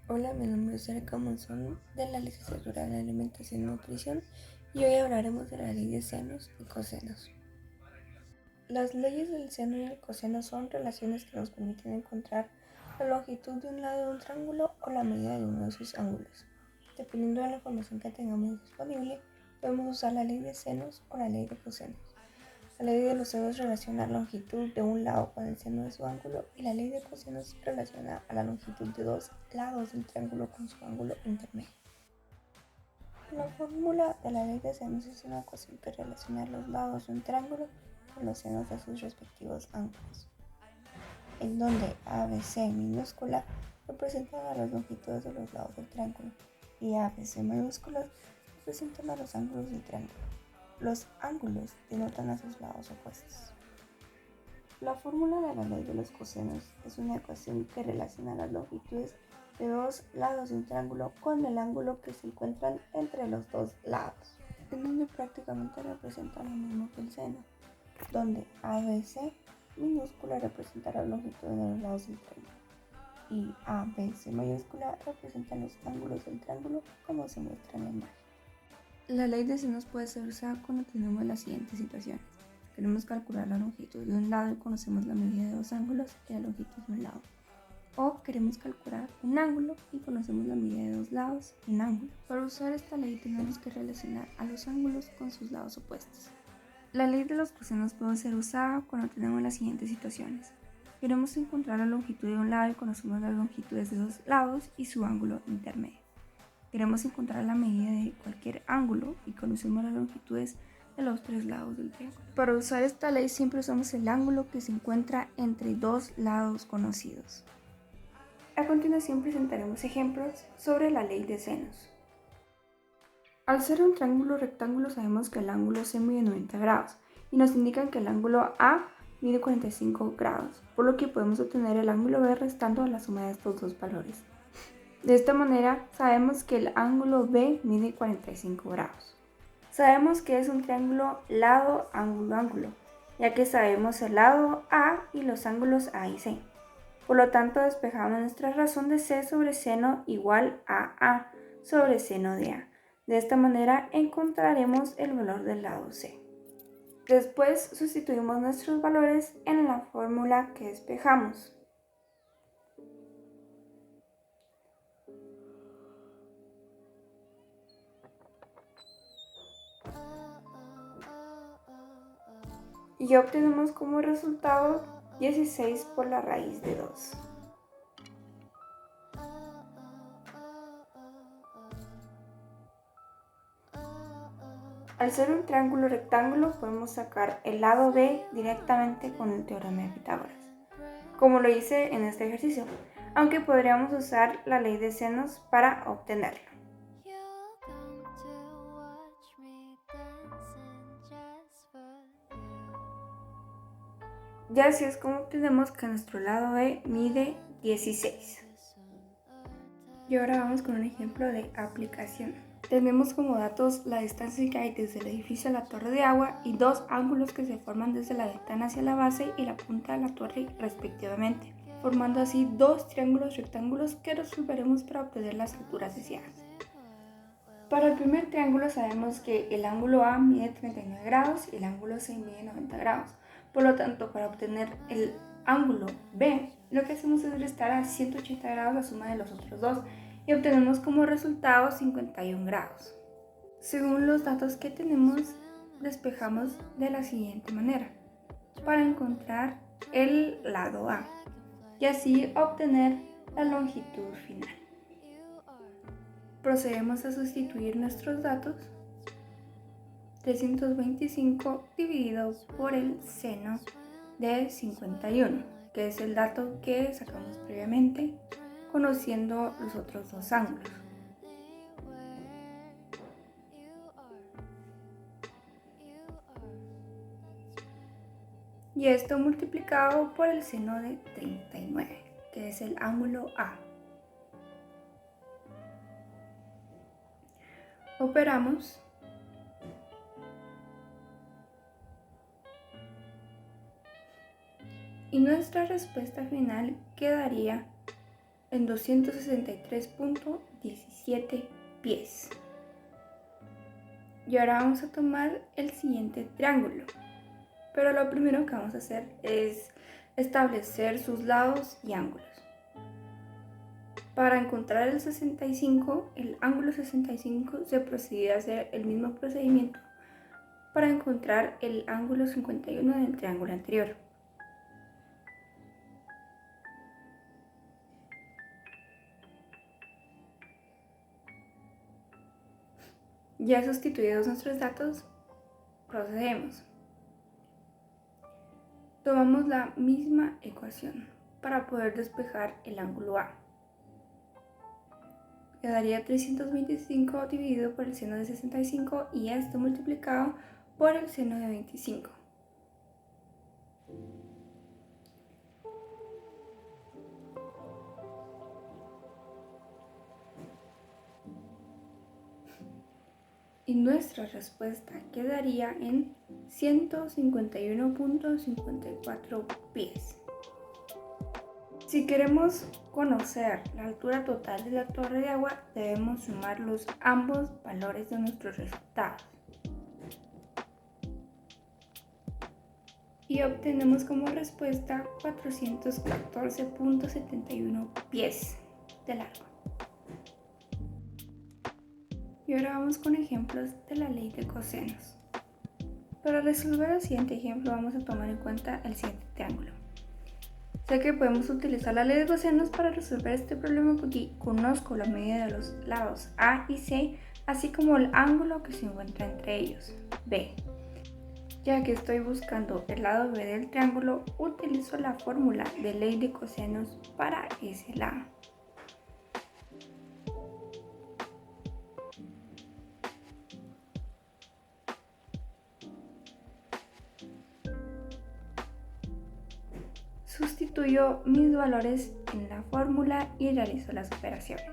Hola, mi nombre es Erika Monzón de la Licenciatura en Alimentación y Nutrición y hoy hablaremos de la ley de senos y cosenos. Las leyes del seno y el coseno son relaciones que nos permiten encontrar la longitud de un lado de un triángulo o la medida de uno de sus ángulos. Dependiendo de la información que tengamos disponible, podemos usar la ley de senos o la ley de cosenos. La ley de los senos relaciona la longitud de un lado con el seno de su ángulo y la ley de cosenos relaciona a la longitud de dos lados del triángulo con su ángulo intermedio. La fórmula de la ley de senos es una ecuación que relaciona los lados de un triángulo con los senos de sus respectivos ángulos, en donde ABC minúscula representan a las longitudes de los lados del triángulo y ABC mayúsculas representan a los ángulos del triángulo. Los ángulos denotan a sus lados opuestos. La fórmula de la ley de los cosenos es una ecuación que relaciona las longitudes de dos lados de un triángulo con el ángulo que se encuentran entre los dos lados, en donde prácticamente representan lo mismo que el seno, donde ABC minúscula representa la longitud de los lados del triángulo y ABC mayúscula representa los ángulos del triángulo como se muestra en la imagen. La ley de senos puede ser usada cuando tenemos las siguientes situaciones. Queremos calcular la longitud de un lado y conocemos la medida de dos ángulos y la longitud de un lado. O queremos calcular un ángulo y conocemos la medida de dos lados y un ángulo. Para usar esta ley tenemos que relacionar a los ángulos con sus lados opuestos. La ley de los cosenos puede ser usada cuando tenemos las siguientes situaciones. Queremos encontrar la longitud de un lado y conocemos las longitudes de dos lados y su ángulo intermedio. Queremos encontrar la medida de cualquier ángulo y conocemos las longitudes de los tres lados del triángulo. Para usar esta ley siempre usamos el ángulo que se encuentra entre dos lados conocidos. A continuación presentaremos ejemplos sobre la ley de senos. Al ser un triángulo rectángulo sabemos que el ángulo C mide 90 grados y nos indican que el ángulo A mide 45 grados, por lo que podemos obtener el ángulo B restando la suma de estos dos valores. De esta manera sabemos que el ángulo B mide 45 grados. Sabemos que es un triángulo lado, ángulo, ángulo, ya que sabemos el lado A y los ángulos A y C. Por lo tanto, despejamos nuestra razón de C sobre seno igual a A sobre seno de A. De esta manera encontraremos el valor del lado C. Después sustituimos nuestros valores en la fórmula que despejamos. Y obtenemos como resultado 16 por la raíz de 2. Al ser un triángulo rectángulo podemos sacar el lado B directamente con el teorema de Pitágoras, como lo hice en este ejercicio, aunque podríamos usar la ley de senos para obtenerlo. Y así es como obtenemos que nuestro lado B mide 16. Y ahora vamos con un ejemplo de aplicación. Tenemos como datos la distancia que hay desde el edificio a la torre de agua y dos ángulos que se forman desde la ventana hacia la base y la punta de la torre respectivamente, formando así dos triángulos rectángulos que resolveremos para obtener las alturas deseadas. Para el primer triángulo sabemos que el ángulo A mide 39 grados y el ángulo C mide 90 grados. Por lo tanto, para obtener el ángulo B, lo que hacemos es restar a 180 grados la suma de los otros dos y obtenemos como resultado 51 grados. Según los datos que tenemos, despejamos de la siguiente manera para encontrar el lado A y así obtener la longitud final. Procedemos a sustituir nuestros datos. 325 dividido por el seno de 51, que es el dato que sacamos previamente, conociendo los otros dos ángulos. Y esto multiplicado por el seno de 39, que es el ángulo A. Operamos y nuestra respuesta final quedaría en 263.17 pies. Y ahora vamos a tomar el siguiente triángulo. Pero lo primero que vamos a hacer es establecer sus lados y ángulos. Para encontrar el 65, el ángulo 65, se procede a hacer el mismo procedimiento para encontrar el ángulo 51 del triángulo anterior. Ya sustituidos nuestros datos, procedemos. Tomamos la misma ecuación para poder despejar el ángulo A. Quedaría 325 dividido por el seno de 65 y esto multiplicado por el seno de 25. Y nuestra respuesta quedaría en 151.54 pies. Si queremos conocer la altura total de la torre de agua, debemos sumar ambos valores de nuestros resultados. Y obtenemos como respuesta 414.71 pies de largo. Y ahora vamos con ejemplos de la ley de cosenos. Para resolver el siguiente ejemplo vamos a tomar en cuenta el siguiente triángulo. Sé que podemos utilizar la ley de cosenos para resolver este problema porque conozco la medida de los lados A y C, así como el ángulo que se encuentra entre ellos, B. Ya que estoy buscando el lado B del triángulo, utilizo la fórmula de ley de cosenos para ese lado. Sustituyo mis valores en la fórmula y realizo las operaciones.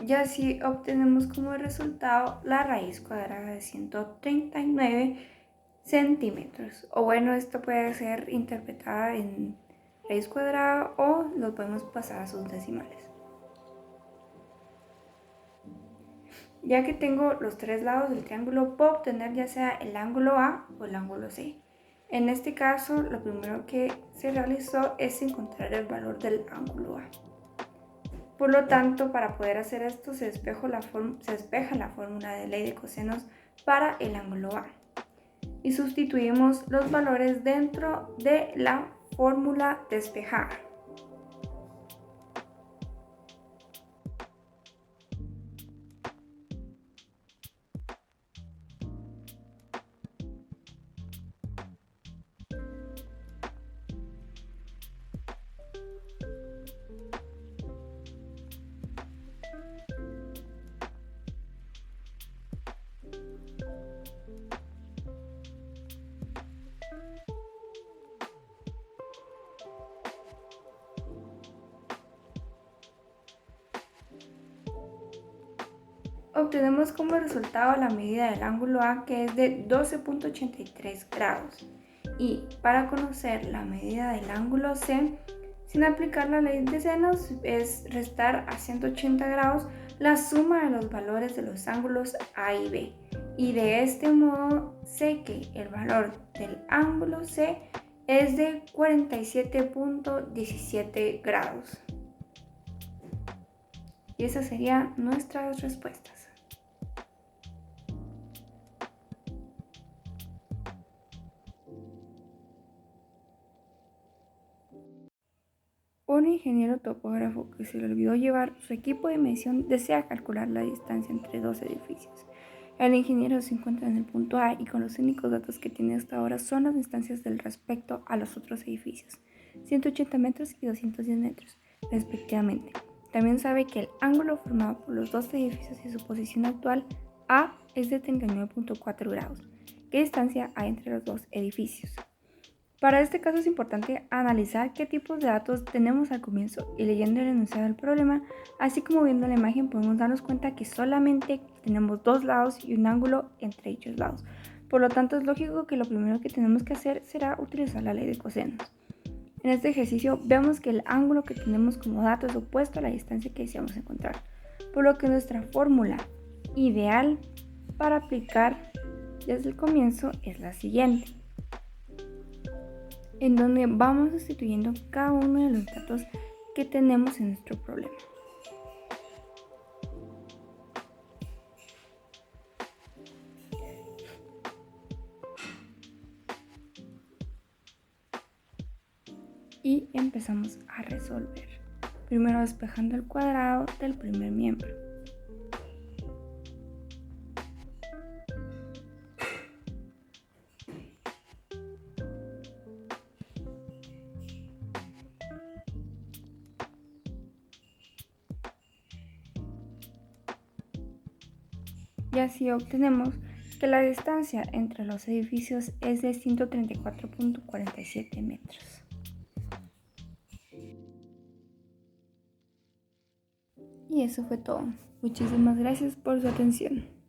Y así obtenemos como resultado la raíz cuadrada de 139 centímetros. O bueno, esto puede ser interpretada en raíz cuadrada o lo podemos pasar a sus decimales. Ya que tengo los tres lados del triángulo, puedo obtener ya sea el ángulo A o el ángulo C. En este caso, lo primero que se realizó es encontrar el valor del ángulo A. Por lo tanto, para poder hacer esto, se despeja la fórmula de ley de cosenos para el ángulo A. Y sustituimos los valores dentro de la fórmula despejada. Obtenemos como resultado la medida del ángulo A, que es de 12.83 grados. Y para conocer la medida del ángulo C, sin aplicar la ley de senos, es restar a 180 grados la suma de los valores de los ángulos A y B. Y de este modo sé que el valor del ángulo C es de 47.17 grados. Y esas serían nuestras respuestas. Un ingeniero topógrafo que se le olvidó llevar su equipo de medición desea calcular la distancia entre dos edificios. El ingeniero se encuentra en el punto A y con los únicos datos que tiene hasta ahora son las distancias del respecto a los otros edificios, 180 metros y 210 metros, respectivamente. También sabe que el ángulo formado por los dos edificios y su posición actual A es de 39.4 grados. ¿Qué distancia hay entre los dos edificios? Para este caso es importante analizar qué tipos de datos tenemos al comienzo y leyendo el enunciado del problema, así como viendo la imagen podemos darnos cuenta que solamente tenemos dos lados y un ángulo entre dichos lados. Por lo tanto es lógico que lo primero que tenemos que hacer será utilizar la ley de cosenos. En este ejercicio vemos que el ángulo que tenemos como dato es opuesto a la distancia que deseamos encontrar, por lo que nuestra fórmula ideal para aplicar desde el comienzo es la siguiente, en donde vamos sustituyendo cada uno de los datos que tenemos en nuestro problema. Y empezamos a resolver. Primero despejando el cuadrado del primer miembro. Y así obtenemos que la distancia entre los edificios es de 134.47 metros. Y eso fue todo. Muchísimas gracias por su atención.